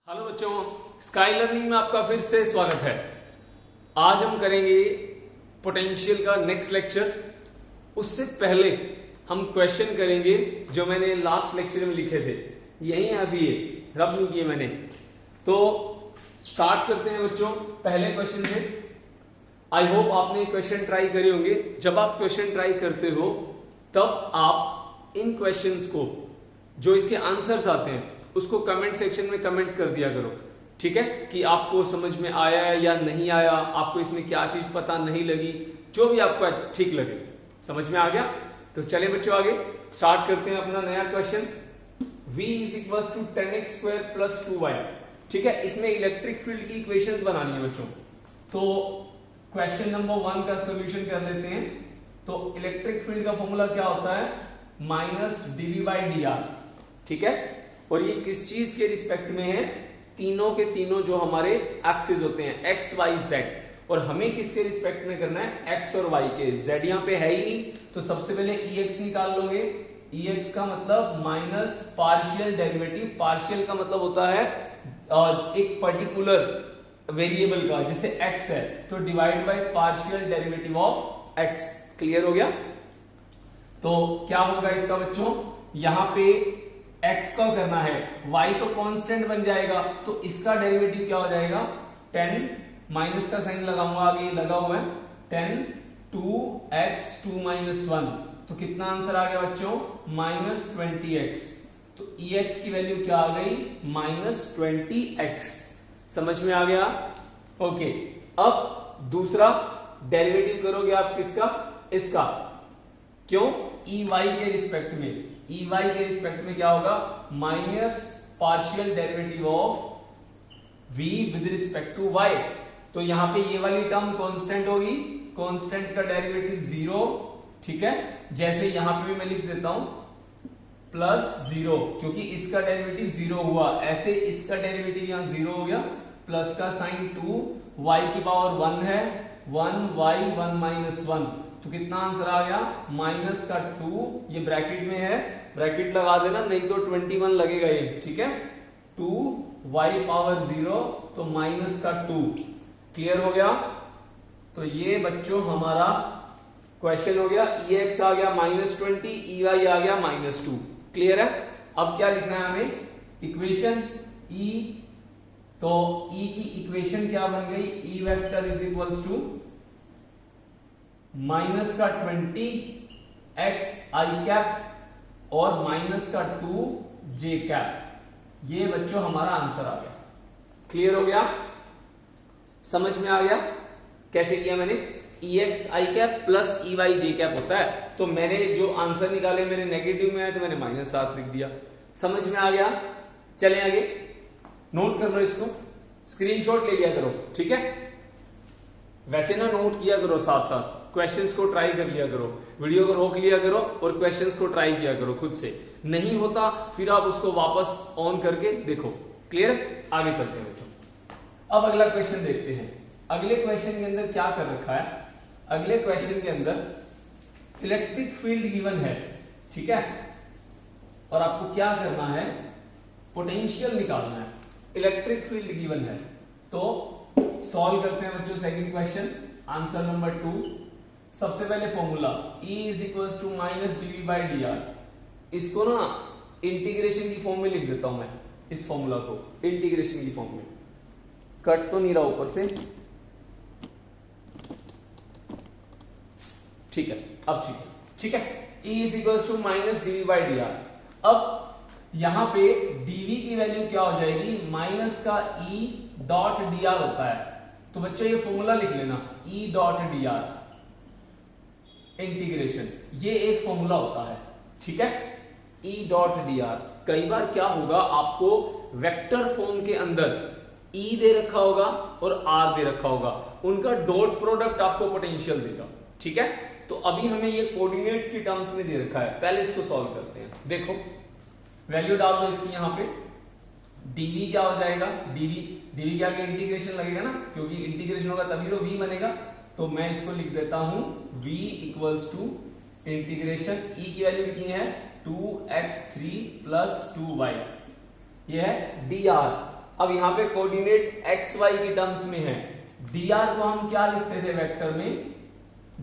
Hello बच्चों, sky learning में आपका फिर से स्वागत है। आज हम करेंगे पोटेंशियल का नेक्स्ट लेक्चर। उससे पहले हम क्वेश्चन करेंगे जो मैंने लास्ट लेक्चर में लिखे थे, यही है अभी ये रब नहीं किए मैंने। तो स्टार्ट करते हैं बच्चों पहले क्वेश्चन से। आई होप आपने क्वेश्चन ट्राई करे होंगे। जब आप क्वेश्चन ट्राई करते हो तब आप इन क्वेश्चंस को, जो इसके आंसर्स आते हैं, उसको कमेंट सेक्शन में कमेंट कर दिया करो, ठीक है, कि आपको समझ में आया है या नहीं आया, आपको इसमें क्या चीज पता नहीं लगी, जो भी आपको ठीक लगे। समझ में आ गया? तो चले बच्चों आगे स्टार्ट करते हैं अपना नया क्वेश्चन। v = 10x² + 2y, ठीक है। इसमें इलेक्ट्रिक फील्ड की इक्वेशंस बनानी है बच्चों। तो क्वेश्चन नंबर 1 का सॉल्यूशन कर लेते हैं। तो इलेक्ट्रिक फील्ड का फॉर्मूला क्या होता है? -dv/dr, ठीक है। और ये किस चीज के रिस्पेक्ट में है? तीनों के तीनों जो हमारे एक्सिस होते हैं x y z, और हमें किसके रिस्पेक्ट में करना है? x और y के। z यहाँ पे है ही नहीं, तो सबसे पहले ex निकाल लोगे। ex का मतलब माइनस पार्शियल डेरिवेटिव। पार्शियल का मतलब होता है एक पर्टिकुलर वेरिएबल का, जैसे x है तो divide by partial derivative of x। Clear हो गया? तो क्या होगा इसका बच्चों? यहां पे x को करना है, y तो कांस्टेंट बन जाएगा, तो इसका डेरिवेटिव क्या हो जाएगा? 10 माइनस का साइन लगाऊंगा, आगे लगा हुआ है 10 2x 2 - 1, तो कितना आंसर आ गया बच्चों? -20x। तो ex की वैल्यू क्या आ गई? -20x। समझ में आ गया? ओके, अब दूसरा डेरिवेटिव करोगे आप किसका? इसका। क्यों? ey के रिस्पेक्ट में। ey के रिस्पेक्ट में क्या होगा? Minus partial derivative of v with respect to y। तो यहां पे ये वाली टर्म कांस्टेंट होगी, कांस्टेंट का डेरिवेटिव 0, ठीक है। जैसे यहां पे भी मैं लिख देता हूं +0, क्योंकि इसका डेरिवेटिव 0 हुआ, ऐसे इसका डेरिवेटिव यहां 0 हो गया, प्लस का साइन 2, y की पावर 1 है, 1y 1 - 1, तो कितना आंसर आ गया? माइनस का 2, ये ब्रैकेट में है, ब्रैकेट लगा देना, नहीं तो 21 लगेगा ये, ठीक है। 2y पावर 0, तो माइनस का 2। क्लियर हो गया? तो ये बच्चों हमारा क्वेश्चन हो गया। ex आ गया -20, ey आ गया -2। क्लियर है? अब क्या लिखना है हमें? Equation e। तो e की इक्वेशन क्या बन गई? e vector is equals to minus का 20 x i कैप और माइनस का 2 j कैप। ये बच्चों हमारा आंसर आ गया। क्लियर हो गया? समझ में आ गया कैसे किया मैंने? ex i cap plus ey j cap होता है, तो मैंने जो आंसर निकाले मेरे नेगेटिव में है, तो मैंने -7 लिख दिया। समझ में आ गया? चलें आगे, नोट कर लो इसको, स्क्रीनशॉट ले लिया करो, ठीक है। वैसे ना नोट किया करो, साथ साथ क्वेश्चंस को ट्राई कर लिया करो, वीडियो को रोक लिया करो और क्वेश्चंस को ट्राई किया करो खुद से। नहीं होता फिर आप उसको वापस ऑन करके देखो। क्लियर? आगे चलते हैं बच्चों। अब अगला क्वेश्चन देखते हैं। अगले क्वेश्चन के अंदर क्या कर रखा है? अगले क्वेश्चन के अंदर इलेक्ट्रिक फील्ड गिवन है, ठीक है, और आपको क्या करना है? पोटेंशियल निकालना है। इलेक्ट्रिक फील्ड गिवन है, तो सॉल्व करते हैं बच्चों सेकंड क्वेश्चन, आंसर नंबर 2। सबसे पहले फॉर्मूला E = -dv/dr। इसको ना इंटीग्रेशन की फॉर्म में लिख देता हूं मैं, इस फॉर्मूला को इंटीग्रेशन की फॉर्म में। कट तो नहीं रहा ऊपर से, ठीक है, अब ठीक है, ठीक है। E = -dv/dr। अब यहां पे dv की वैल्यू क्या हो जाएगी? माइनस का E.dr होता है, तो बच्चों ये फॉर्मूला लिख लेना, E.dr इंटीग्रेशन, ये एक फॉर्मूला होता है, ठीक है। E.dr। कई बार क्या होगा, आपको वेक्टर फॉर्म के अंदर E दे रखा होगा और R दे रखा होगा, उनका डॉट प्रोडक्ट आपको पोटेंशियल देगा, ठीक है। तो अभी हमें ये कोऑर्डिनेट्स की टर्म्स में दे रखा है, पहले इसको सॉल्व करते हैं। देखो वैल्यू डाल दो इसकी, यहां पे dv क्या हो जाएगा? dv क्या इंटीग्रेशन लगेगा ना, क्योंकि इंटीग्रेशन होगा तभी तो v बनेगा। तो मैं इसको लिख देता हूं v = इंटीग्रेशन, e की वैल्यू कितनी है? 2x3 + 2y, ये है dr। अब यहाँ पे कोऑर्डिनेट एक्स वाई की टर्म्स में है, dr को हम क्या लिखते थे वेक्टर में,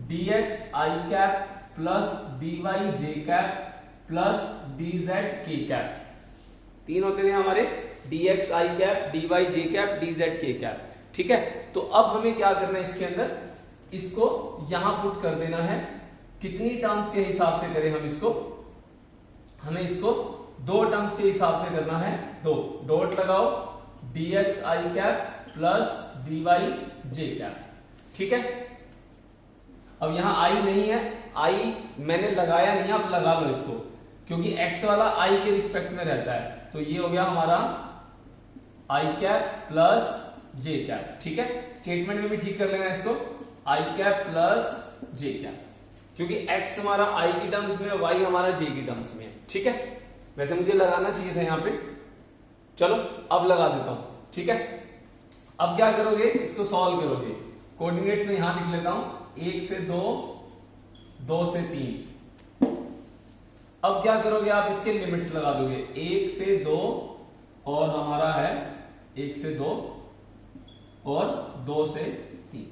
dx i cap plus dy j cap plus dz k cap, तीन होते थे हमारे, dx i cap, dy j cap, dz k cap. ठीक है, तो अब हमें क्या करना है इसके अंदर, इसको यहां पुट कर देना है। कितनी टर्म्स के हिसाब से करें हम इसको, हमें इसको दो टर्म्स के हिसाब से करना है, दो डॉट लगाओ, dx i cap plus dy j cap. ठीक है, अब यहां i नहीं है, i मैंने लगाया नहीं, आप लगा लो इसको, क्योंकि x वाला i के रिस्पेक्ट में रहता है। तो ये हो गया हमारा i cap plus j cap. ठीक है, स्टेटमेंट में भी ठीक कर लेना इसको, i cap plus j cap, क्योंकि x हमारा i की टर्म्स में है, y हमारा j की टर्म्स में है। ठीक है, वैसे मुझे लगाना चाहिए था यहाँ पे, चलो अब लगा देता हूं। ठीक है, अब क्या करोगे, इसको सॉल्व करोगे, कोऑर्डिनेट्स में यहां लिख लेता हूं, 1 से 2, 2 से 3। अब क्या करोगे आप, इसके लिमिट्स लगा दोगे, 1 से 2 और हमारा है 1 से 2 और 2 से 3,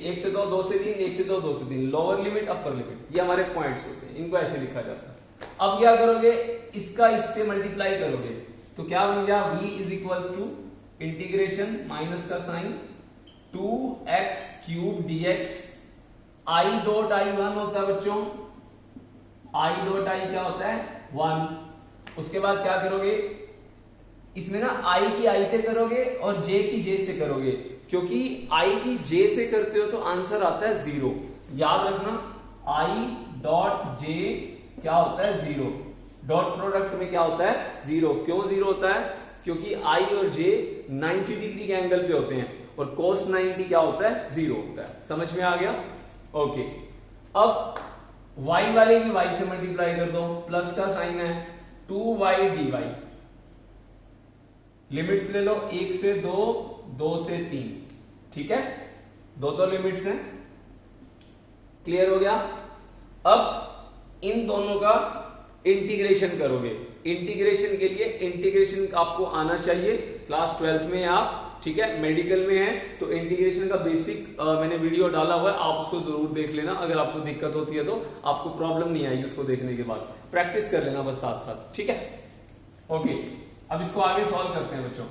1 से 2, 2 से 3, 1 से 2, 2 से 3, लोअर लिमिट अपर लिमिट, ये हमारे पॉइंट्स होते हैं, इनको ऐसे लिखा जाता है। अब क्या करोगे, इसका इससे मल्टीप्लाई करोगे, तो क्या बन गया, v is equals to integration minus का sine 2x cube dx, i dot i 1 होता है बच्चों, i डॉट i क्या होता है 1। उसके बाद क्या करोगे, इसमें ना i की i से करोगे और j की j से करोगे, क्योंकि i की j से करते हो तो आंसर आता है 0, याद रखना, i डॉट j क्या होता है 0, डॉट प्रोडक्ट में क्या होता है 0। क्यों 0 होता है, क्योंकि i और j 90 डिग्री के एंगल पे होते हैं और cos 90 क्या होता है 0 होता है। समझ में आ गया, ओके। अब y वाले की y से मल्टीप्लाई कर दो, प्लस का साइन है 2y dy, लिमिट्स ले लो, 1 से 2, 2 से 3। ठीक है, दो तो लिमिट्स हैं, क्लियर हो गया। अब इन दोनों का इंटीग्रेशन करोगे, इंटीग्रेशन के लिए इंटीग्रेशन आपको आना चाहिए, क्लास 12th में आप, ठीक है, मेडिकल में है तो इंटीग्रेशन का बेसिक मैंने वीडियो डाला हुआ है, आप उसको जरूर देख लेना। अगर आपको दिक्कत होती है तो आपको प्रॉब्लम नहीं आएगी, उसको देखने के बाद प्रैक्टिस कर लेना बस साथ साथ। ठीक है, ओके। अब इसको आगे सॉल्व करते हैं बच्चों।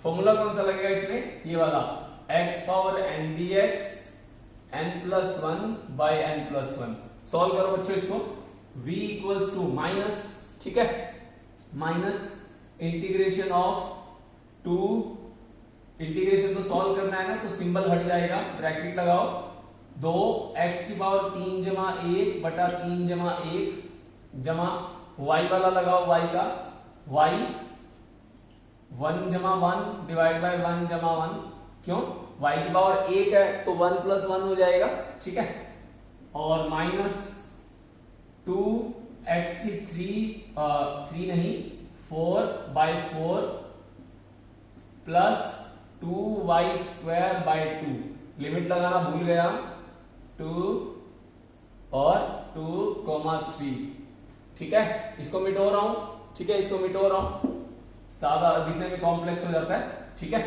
फॉर्मूला कौन सा लगेगा इसमें, ये वाला, x power n dx n plus 1 by n plus 1। Solve करो बच्चों इसको, v इक्वल्स टू माइनस, ठीक है, माइनस इंटीग्रेशन ऑफ 2, इंटीग्रेशन तो सॉल्व करना है ना, तो सिंबल हट जाएगा, ब्रैकेट लगाओ, 2x की पावर 3 जमा 1 बटा 3 जमा 1 जमा y वाला लगाओ, y का y 1 जमा 1 डिवाइड बाय 1 जमा 1, क्यों, y की पावर 1 है तो 1 प्लस 1 हो जाएगा। ठीक है, और माइनस 2x की 3 नहीं 4 by 4 plus 2y square by 2, limit लगाना भूल गया, 2 और 2,3। ठीक है, इसको मिटो रहा हूं, ठीक है, इसको मिटो रहा हूं, सादा दिखने में कॉम्प्लेक्स हो जाता है। ठीक है,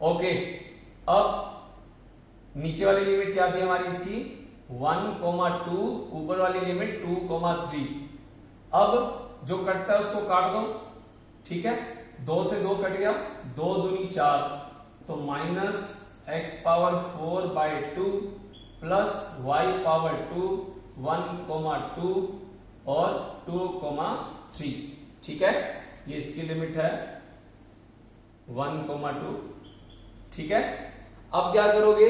ओके। अब नीचे वाली लिमिट क्या थी हमारी इसकी, 1,2, ऊपर वाली लिमिट 2,3। अब जो कटता है उसको काट दो, ठीक है, 2 से 2 कट गया, 2 दूनी 4, तो minus x power 4 by 2 plus y power 2 1,2 और 2,3। ठीक है, ये इसकी लिमिट है 1,2। ठीक है, अब क्या करोगे,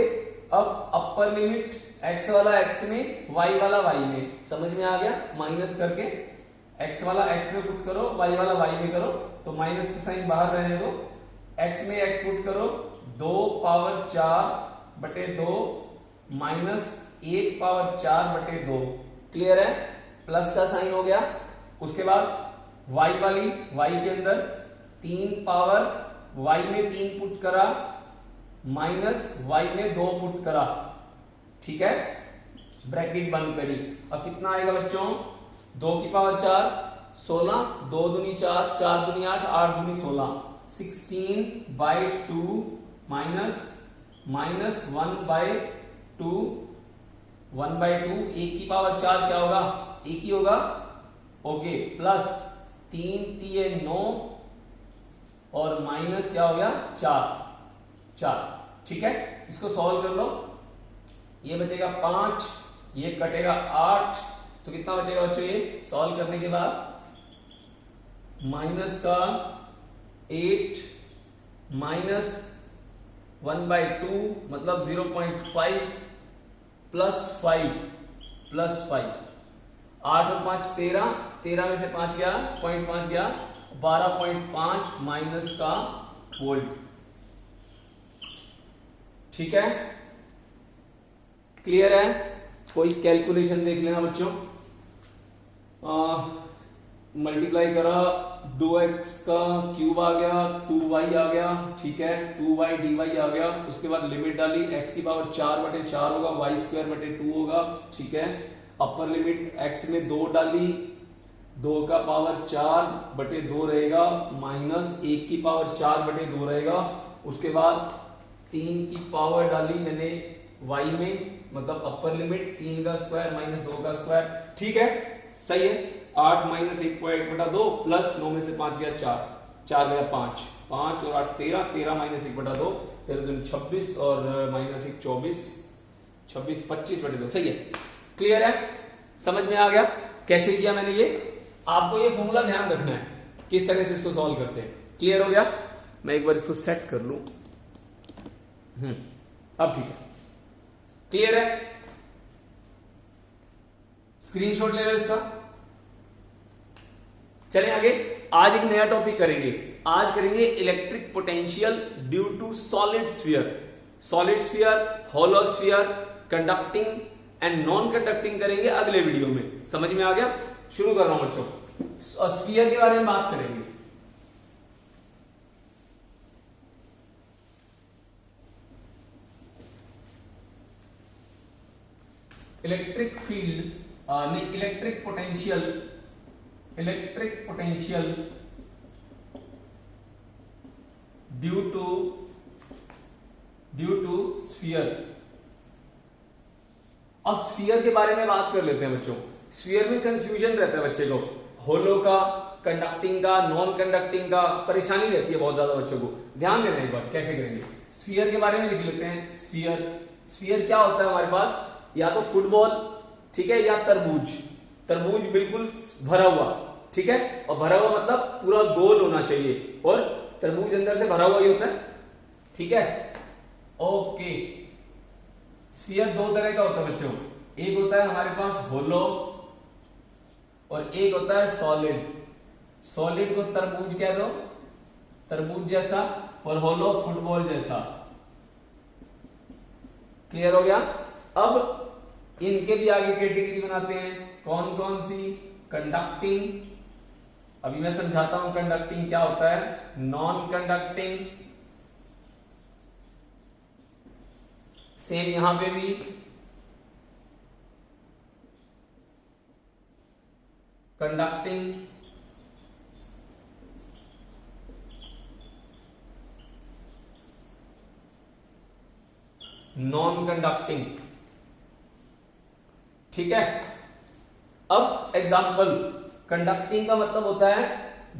अब अपर लिमिट x वाला x में, y वाला y में, समझ में आ गया, माइनस करके x वाला x में पुट करो, y वाला y में करो, तो माइनस का साइन बाहर रहने दो, x में x पुट करो, 2 पावर 4 बटे 2 माइनस 1 पावर 4 बटे 2, क्लियर है, प्लस का साइन हो गया। उसके बाद y वाली y के अंदर 3 पावर y में 3 पुट करा माइनस y में 2 पुट करा, ठीक है, ब्रैकेट बंद करी। अब कितना आएगा बच्चों, 2 की पावर 4 16, 2 दूनी 4, 4 दूनी 8, 8 दूनी 16, 16/2 माइनस 1/2, 1/2 1 की पावर 4 क्या होगा, 1 ही होगा, ओके, प्लस 3 3 9 और माइनस क्या हो गया 4, ठीक है। इसको सॉल्व कर लो, ये बचेगा 5, ये कटेगा 8, तो कितना बचेगा बच्चों, ये सॉल्व करने के बाद माइनस का 8 माइनस 1/2 मतलब 0.5 प्लस 5, 8 और 5 13, 13 में से 5 गया, 0.5 गया, 12.5 माइनस का वोल्ट, ठीक है, क्लियर है। कोई कैलकुलेशन देख लेना बच्चों, मल्टीप्लाई करा 2x का क्यूब आ गया, 2y आ गया, ठीक है, 2y dy आ गया, उसके बाद लिमिट डाली, x की पावर 4/4 होगा, y²/2 होगा, ठीक है, अपर लिमिट x में 2 डाली, 2 का पावर 4/2 रहेगा, माइनस 1 की पावर 4/2 रहेगा, उसके बाद 3 की पावर डाली मैंने y में, मतलब अपर लिमिट 3 का स्क्वायर माइनस 2 का स्क्वायर, ठीक है, सही है। 8 माइनस 1/2 प्लस 9 में से 5 गया 4 गया 5 और 8 13, 13 माइनस 1/2 13 दूनी 26 और माइनस 1 24, 26 25/2, सही है, क्लियर है, समझ में आ गया कैसे किया मैंने ये। आपको ये फॉर्मूला ध्यान रखना है किस तरह से इसको सॉल्व करते हैं, क्लियर हो गया। मैं एक बार इसको सेट कर लूं, अब ठीक है, क्लियर है, स्क्रीनशॉट ले लो इसका। चलें आगे, आज एक नया टॉपिक करेंगे, आज करेंगे electric potential due to solid sphere, hollow sphere, conducting and non conducting करेंगे अगले वीडियो में, समझ में आ गया। शुरू कर रहा हूं बच्चों, स्फीयर के बारे में बात करेंगे। इलेक्ट्रिक फील्ड नहीं, electric potential due to sphere. अब स्फीयर के बारे में बात कर लेते हैं बच्चों। स्फीयर में कंफ्यूजन रहता है बच्चे को, होलो का, कंडक्टिंग का, नॉन कंडक्टिंग का, परेशानी रहती है बहुत ज्यादा बच्चों को। ध्यान देना एक बार कैसे करेंगे। स्फीयर के बारे में लिख लेते हैं। स्फीयर क्या होता है हमारे पास, या तो फुटबॉल, ठीक है, या तरबूज बिल्कुल भरा हुआ, ठीक है, और भरा हुआ मतलब पूरा गोल होना चाहिए, और तरबूज अंदर से भरा हुआ ही होता है, ठीक है, ओके। स्फीयर दो तरह का होता है बच्चों, एक होता है हमारे पास होलो और एक होता है सॉलिड को तरबूज कह दो, तरबूज जैसा, और होलो फुटबॉल जैसा, क्लियर हो गया। अब इनके भी आगे कैटेगरी बनाते हैं, कौन कौन सी, कंडक्टिंग, अभी मैं समझाता हूं कंडक्टिंग क्या होता है, नॉन कंडक्टिंग, सेम यहां पे भी कंडक्टिंग, नॉन कंडक्टिंग, ठीक है। अब एग्जाम्पल, कंडक्टिंग का मतलब होता है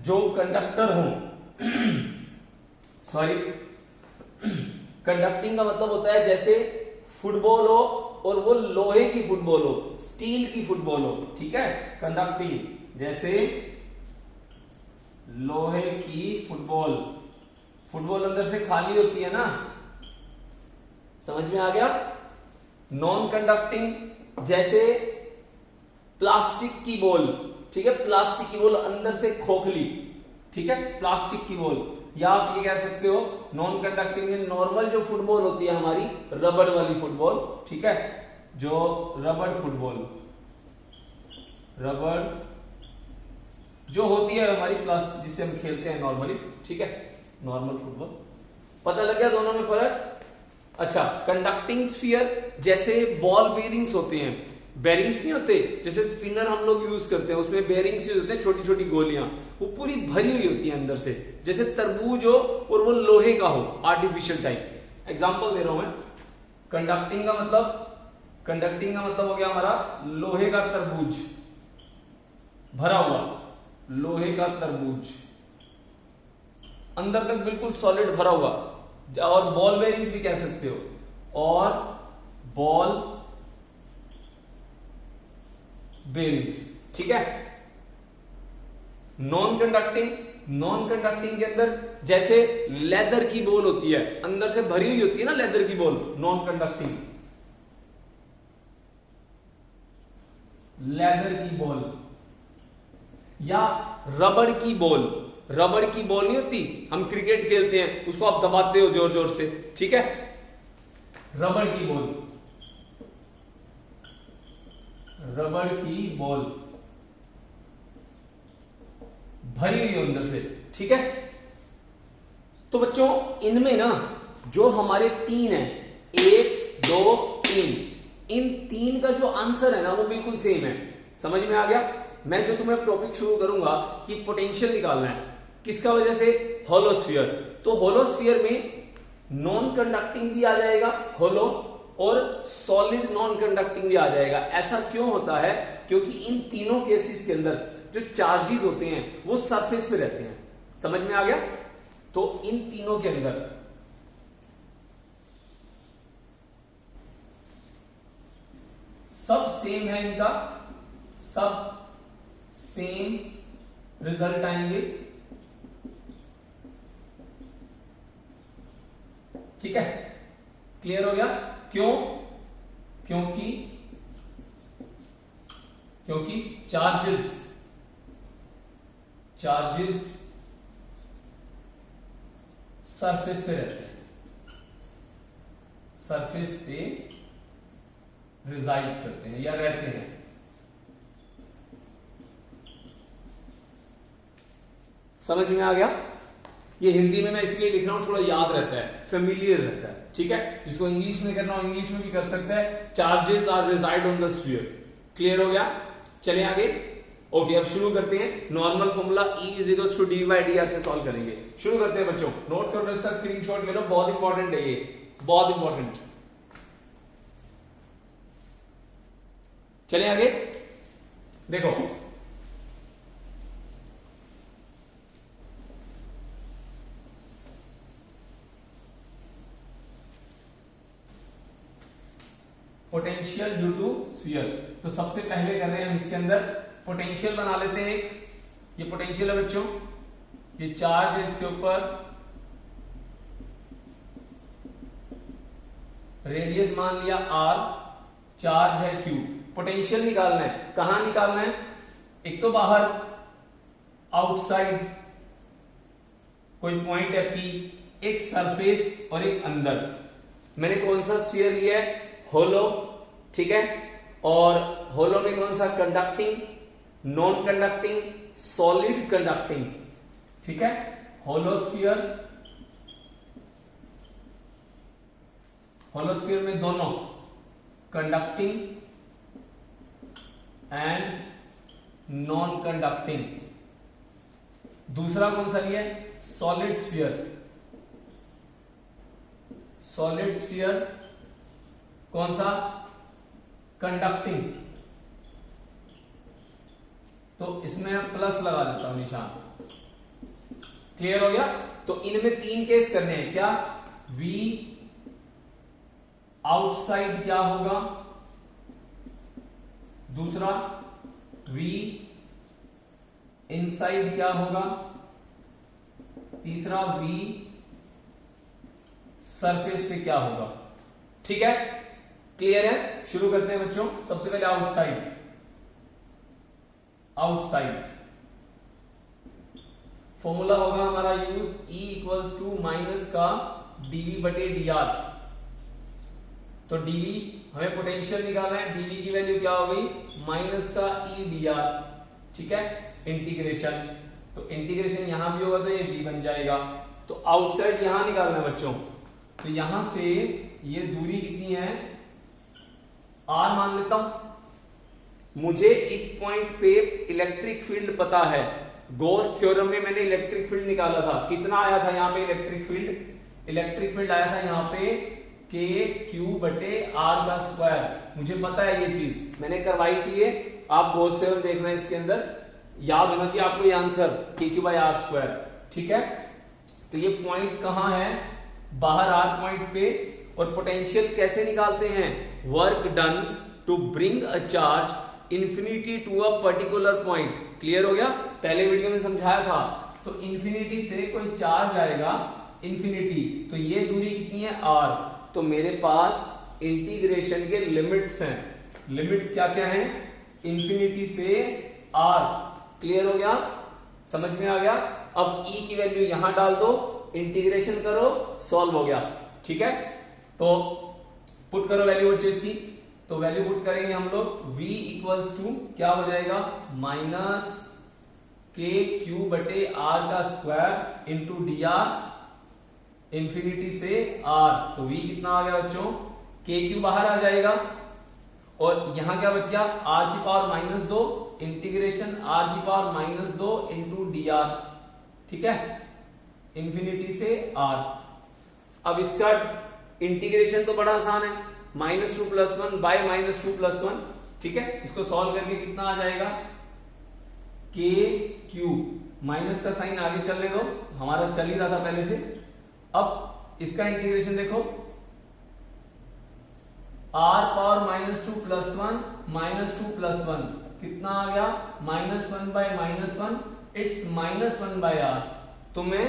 जो कंडक्टर हो सॉरी कंडक्टिंग का मतलब होता है जैसे फुटबॉल हो और वो लोहे की फुटबॉल हो, स्टील की फुटबॉल हो, ठीक है, कंडक्टिंग, जैसे लोहे की फुटबॉल अंदर से खाली होती है ना, समझ में आ गया। नॉन कंडक्टिंग जैसे प्लास्टिक की बॉल, ठीक है, प्लास्टिक की बॉल अंदर से खोखली, ठीक है, प्लास्टिक की बॉल, या आप ये कह सकते हो नॉन कंडक्टिंग में नॉर्मल जो फुटबॉल होती है हमारी, रबड़ वाली फुटबॉल, ठीक है, जो रबड़ जो होती है हमारी प्लास्टिक जिससे हम खेलते हैं नॉर्मली, ठीक है, नॉर्मल फुटबॉल। पता लग गया दोनों में फर्क। अच्छा, कंडक्टिंग स्फीयर जैसे बॉल बेरिंग्स होते हैं, बेरिंग्स नहीं होते, जैसे स्पिनर हम लोग यूज करते हैं, उसमें बेरिंग्स यूज होते हैं, छोटी छोटी गोलियां, वो पूरी भरी हुई होती है अंदर से, जैसे तरबूज हो और वो लोहे का हो, आर्टिफिशियल टाइप। एग्जांपल दे रहा हूं मैं। कंडक्टिंग का मतलब हो गया हमारा लोहे का तरबूज, भरा हुआ लोहे का तरबूज, अंदर तक बिल्कुल सॉलिड भरा हुआ। और बॉल बेरिंग्स भी कह सकते हो, और बॉल बेरिंग्स, ठीक है। नॉन कंडक्टिंग के अंदर जैसे लेदर की बॉल होती है, अंदर से भरी हुई होती है ना लेदर की बॉल, नॉन कंडक्टिंग। लेदर की बॉल या रबड़ की बॉल नहीं होती, हम क्रिकेट खेलते हैं, उसको आप दबाते हो जोर जोर से, ठीक है। रबड़ की बॉल भरी हुई अंदर से, ठीक है। तो बच्चों इनमें ना जो हमारे तीन है, 1 2 3, इन तीन का जो आंसर है ना वो बिल्कुल सेम है। समझ में आ गया। मैं जो तुम्हें टॉपिक शुरू करूंगा कि पोटेंशियल निकालना है किसका वजह से, होलोस्फीयर। तो होलोस्फीयर में नॉन कंडक्टिंग भी आ जाएगा होलो, और सॉलिड नॉन कंडक्टिंग भी आ जाएगा। ऐसा क्यों होता है, क्योंकि इन तीनों केसेस के अंदर जो चार्जेस होते हैं वो सरफेस पे रहते हैं। समझ में आ गया। तो इन तीनों के अंदर सब सेम है, इनका सब सेम रिजल्ट आएंगे, ठीक है। क्लियर हो गया। क्यों, क्योंकि चार्जेस सरफेस पे रहते हैं, सरफेस पे रिजाइड करते हैं या रहते हैं। समझ में आ गया। ये हिंदी में मैं इसलिए लिख रहा हूं, थोड़ा याद रहता है, फेमिलियर रहता है, ठीक है। जिसको इंग्लिश में करना हो इंग्लिश में भी कर सकता है। Charges are reside on the sphere. Clear हो गया। चले आगे। ओके, अब शुरू करते हैं। नॉर्मल फॉर्मूला E = d/dr से सॉल्व करेंगे। शुरू करते हैं बच्चों। नोट कर लो, इसका स्क्रीनशॉट ले लो, बहुत इंपॉर्टेंट है ये, बहुत इंपॉर्टेंट। चले आगे। देखो पोटेंशियल ड्यू टू स्फीयर। तो सबसे पहले कर रहे हैं हम इसके अंदर पोटेंशियल बना लेते हैं। ये पोटेंशियल है बच्चों, ये चार्ज है इसके ऊपर, रेडियस मान लिया r, चार्ज है q। पोटेंशियल निकालना है, कहां निकालना है, एक तो बाहर आउटसाइड कोई पॉइंट है P, एक सरफेस और एक अंदर। मैंने कौन सा स्फीयर लिया है, होलो, ठीक है। और होलो में कौन सा, conducting, non conducting, solid conducting, ठीक है। होलोस्फीयर में दोनों कंडक्टिंग एंड नॉन कंडक्टिंग। दूसरा कौन सा लिया है, सॉलिड स्फीयर कौन सा, कंडक्टिंग। तो इसमें हम प्लस लगा देता हूं निशान। क्लियर हो गया। तो इनमें 3 केस करने हैं, क्या, V आउटसाइड क्या होगा, दूसरा V इनसाइड क्या होगा, तीसरा V सरफेस पे क्या होगा, ठीक है। क्लियर है। शुरू करते हैं बच्चों। सबसे पहले आउटसाइड फॉर्मूला होगा हमारा यूज, E = माइनस का dV/dr। तो dV हमें पोटेंशियल निकालना है, dV की वैल्यू क्या हो गई, माइनस का E/dr, ठीक है। इंटीग्रेशन, तो इंटीग्रेशन यहां भी होगा तो ये V बन जाएगा। तो आउटसाइड यहां निकालना है बच्चों। तो यहां से ये दूरी कितनी है, R मान लेता हूं, मुझे इस पॉइंट पे इलेक्ट्रिक फील्ड पता है, गॉस थ्योरम में मैंने इलेक्ट्रिक फील्ड निकाला था, कितना आया था यहाँ पे इलेक्ट्रिक फील्ड आया था यहाँ पे के क्यू बटे आर का स्क्वायर। मुझे पता है ये चीज, मैंने करवाई थी ये, आप गॉस थ्योरम देखना है इसके अंदर, याद होना चाहिए आपको ये आंसर के क्यू बाई आर स्क्वायर। ठीक है, तो ये पॉइंट कहां है, बाहर आर पॉइंट पे। और पोटेंशियल कैसे निकालते हैं, work done to bring a charge infinity to a particular point. Clear हो गया, पहले वीडियो में समझाया था। तो इंफिनिटी से कोई चार्ज आएगा इंफिनिटी, तो ये दूरी कितनी है आर, तो मेरे पास इंटीग्रेशन के लिमिट्स हैं। लिमिट्स क्या क्या हैं, इंफिनिटी से आर। क्लियर हो गया, समझ में आ गया। अब ई की वैल्यू यहां डाल दो, इंटीग्रेशन करो, सॉल्व हो गया। ठीक है, तो पुट करो वैल्यू बच्चों की, तो वैल्यू पुट करेंगे हम लोग, v इक्वल्स टू क्या हो जाएगा, माइनस के क्यू बटे आर का square into D R infinity से आर। तो v कितना आ गया बच्चों, के क्यू बाहर आ जाएगा और यहां क्या बच गया, आर की पावर माइनस 2 इंटीग्रेशन आर की power minus 2 into D R. ठीक है, इंफिनिटी से आर। अब इसका इंटीग्रेशन तो बड़ा आसान है, -2 + 1 बाय -2 + 1। ठीक है, इसको सॉल्व करके कितना आ जाएगा, के क्यू, माइनस का साइन आगे चलने दो, हमारा चल ही रहा था पहले से। अब इसका इंटीग्रेशन देखो, r पावर -2 + 1 -2 + 1 कितना आ गया, -1 बाय -1, इट्स -1/r। तो मैं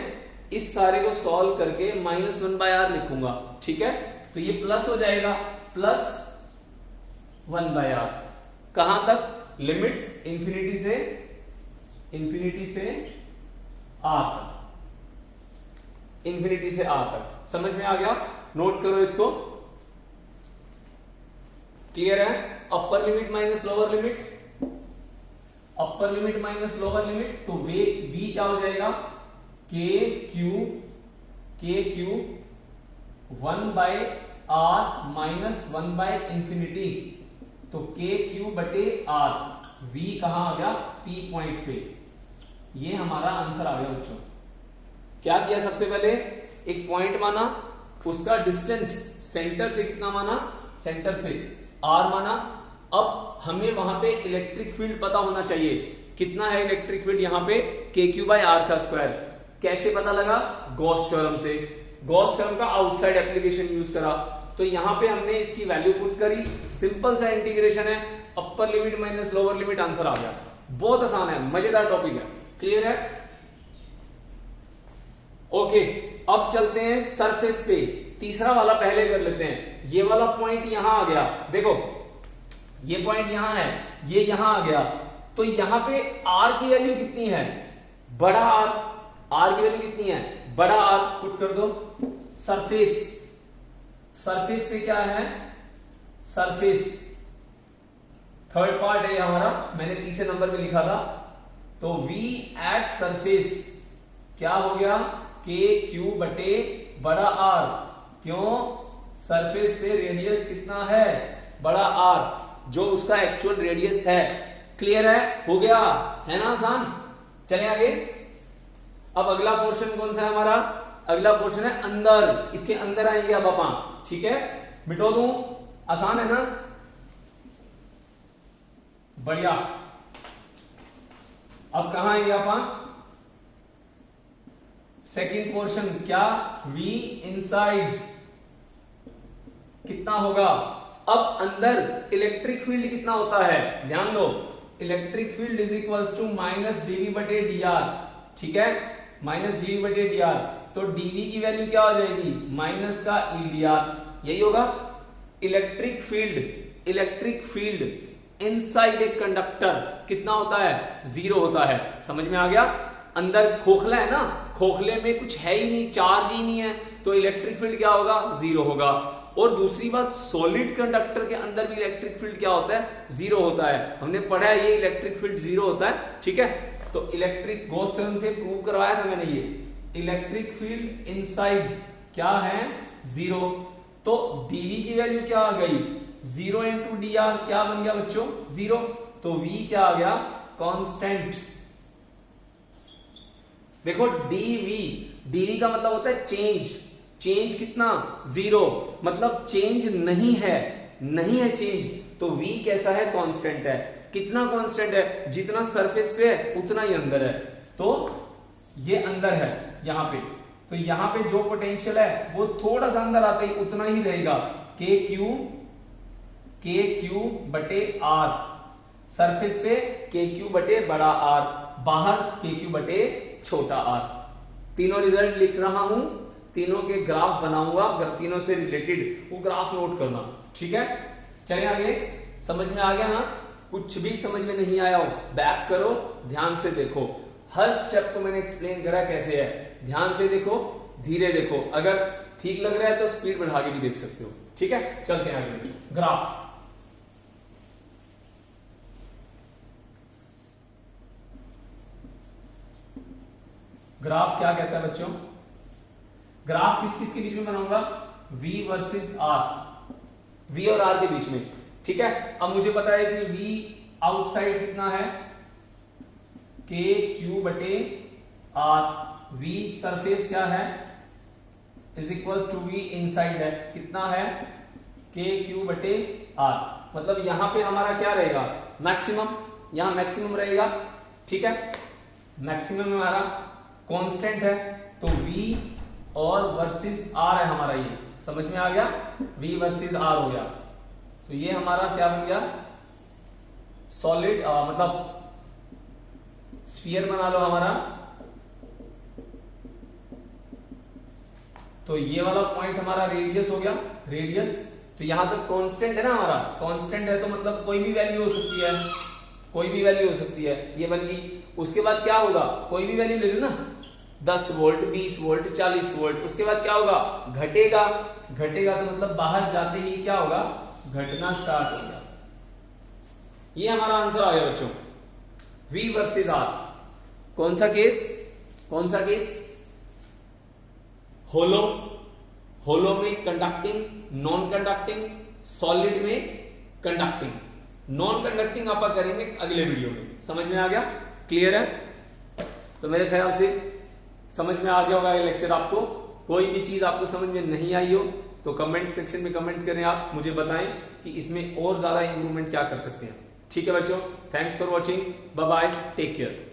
इस सारे को सॉल्व करके -1/r लिखूंगा। ठीक है, तो ये प्लस हो जाएगा, +1/r। कहां तक, लिमिट्स इंफिनिटी से r तक, इंफिनिटी से r तक। समझ में आ गया, नोट करो इसको। क्लियर है, upper limit minus lower limit, अपर लिमिट माइनस लोअर लिमिट, तो v क्या हो जाएगा, के क्यू 1/r माइनस 1/इंफिनिटी। तो के क्यू बटे आर, v कहां आ गया, p पॉइंट पे। ये हमारा आंसर आ गया बच्चों। क्या किया, सबसे पहले एक पॉइंट माना, उसका डिस्टेंस सेंटर से कितना माना, सेंटर से r माना। अब हमें वहां पे इलेक्ट्रिक फील्ड पता होना चाहिए, कितना है इलेक्ट्रिक फील्ड यहाँ पे, के क्यू बाई आर का स्क्वायर। कैसे पता लगा, गॉस थ्योरम से, गॉस थ्योरम का आउटसाइड एप्लीकेशन यूज करा। तो यहां पे हमने इसकी वैल्यू पुट करी, सिंपल सा इंटीग्रेशन है, upper limit minus lower limit, answer आ गया। बहुत आसान है, मजेदार टॉपिक है। क्लियर है, ओके। अब चलते हैं सरफेस पे, तीसरा वाला पहले कर लेते हैं। ये वाला पॉइंट यहां आ गया, देखो ये पॉइंट यहां है, ये यहां आ गया, तो यहां पे r की वैल्यू कितनी है, बड़ा r की वैल्यू कितनी है, बड़ा R पुट कर दो। सरफेस पे क्या है, सरफेस थर्ड पार्ट है हमारा, मैंने तीसरे नंबर पे लिखा था। तो v एट सरफेस क्या हो गया, के क्यू बटे बड़ा R। क्यों, सरफेस पे रेडियस कितना है, बड़ा R, जो उसका एक्चुअल रेडियस है। क्लियर है, हो गया है ना, आसान। चले आगे। अब अगला पोर्शन कौन सा है हमारा, अगला पोर्शन है अंदर, इसके अंदर आएंगे अब अपन। ठीक है, मिटो दूं, आसान है ना, बढ़िया। अब कहां आएंगे अपन, सेकंड पोर्शन, क्या, v इनसाइड कितना होगा। अब अंदर इलेक्ट्रिक फील्ड कितना होता है, ध्यान दो, electric field is equals to -dv/dr। ठीक है, -dv/dr। तो dv की वैल्यू क्या हो जाएगी, माइनस का edr, यही होगा। इलेक्ट्रिक फील्ड इनसाइड एक कंडक्टर कितना होता है, 0 होता है। समझ में आ गया, अंदर खोखला है ना, खोखले में कुछ है ही नहीं, चार्ज ही नहीं है, तो इलेक्ट्रिक फील्ड क्या होगा, 0 होगा। और दूसरी बात, सॉलिड कंडक्टर के अंदर भी इलेक्ट्रिक फील्ड क्या होता है, 0 होता है। हमने पढ़ा है ये इलेक्ट्रिक फील्ड 0 होता है। ठीक है, तो इलेक्ट्रिक गॉस थ्योरम से प्रूव करवाया था मैंने, ये इलेक्ट्रिक फील्ड इनसाइड क्या है, 0। तो dv की वैल्यू क्या आ गई, 0 इंटू डी आर क्या बन गया बच्चों, 0। तो V क्या आ गया, कांस्टेंट। देखो dV का मतलब होता है चेंज। चेंज कितना, 0, मतलब चेंज नहीं है चेंज। तो V कैसा है, कांस्टेंट है। कितना कांस्टेंट है, जितना सरफेस पे है उतना ही अंदर है। तो ये अंदर है यहां पे, तो यहां पे जो पोटेंशियल है वो थोड़ा सा अंदर आते ही उतना ही रहेगा, के क्यू बटे आर। सरफेस पे के क्यू बटे बड़ा आर, बाहर के क्यू बटे छोटा आर। तीनों रिजल्ट लिख रहा हूं, तीनों के ग्राफ बनाऊंगा, तीनों से रिलेटेड वो ग्राफ नोट करना, ठीक है। चलिए आगे, समझ में आ गया ना। कुछ भी समझ में नहीं आया हो बैक करो, ध्यान से देखो, हर स्टेप को मैंने एक्सप्लेन करा कैसे है। ध्यान से देखो, धीरे देखो, अगर ठीक लग रहा है तो स्पीड बढ़ा के भी देख सकते हो, ठीक है। चलते हैं आगे, ग्राफ। ग्राफ क्या कहता है बच्चों, ग्राफ किस किस के बीच में बनाऊंगा, V वर्सेस R, V और R के बीच में, ठीक है। अब मुझे पता है कि V आउटसाइड कितना है, के क्यू बटे R। V सरफेस क्या है, is equals to V inside है, कितना है, के क्यू बटे R। मतलब यहां पे हमारा क्या रहेगा, मैक्सिमम, यहां मैक्सिमम रहेगा, ठीक है। मैक्सिमम हमारा कांस्टेंट है, तो V और वर्सेस R है हमारा, ये समझ में आ गया, V वर्सेस R हो गया। तो ये हमारा क्या बन गया, सॉलिड, मतलब स्फीयर बना लो हमारा। तो ये वाला पॉइंट हमारा रेडियस हो गया, रेडियस। तो यहां तक कांस्टेंट है ना हमारा, कांस्टेंट है तो मतलब कोई भी वैल्यू हो सकती है, कोई भी वैल्यू हो सकती है, ये बन गई। उसके बाद क्या होगा, कोई भी वैल्यू ले लो ना, 10 वोल्ट, 20 वोल्ट, 40 वोल्ट। उसके बाद क्या होगा, घटेगा, घटेगा तो मतलब बाहर जाते ही क्या होगा, घटना स्टार्ट होगा। ये हमारा आंसर आ गया बच्चों, V वर्सेस R। कौन सा केस, कौन सा केस, होलो, होलो में कंडक्टिंग, नॉन कंडक्टिंग, सॉलिड में कंडक्टिंग। नॉन कंडक्टिंग आप करेंगे अगले वीडियो में, समझ में आ गया, क्लियर है। तो मेरे ख्याल से समझ में आ गया होगा ये लेक्चर आपको। कोई भी चीज आपको समझ में नहीं आई हो तो कमेंट सेक्शन में कमेंट करें, आप मुझे बताएं कि इसमें और ज्यादा इंप्रूवमेंट क्या कर सकते हैं, ठीक है बच्चों। Thanks for watching, bye bye, take care.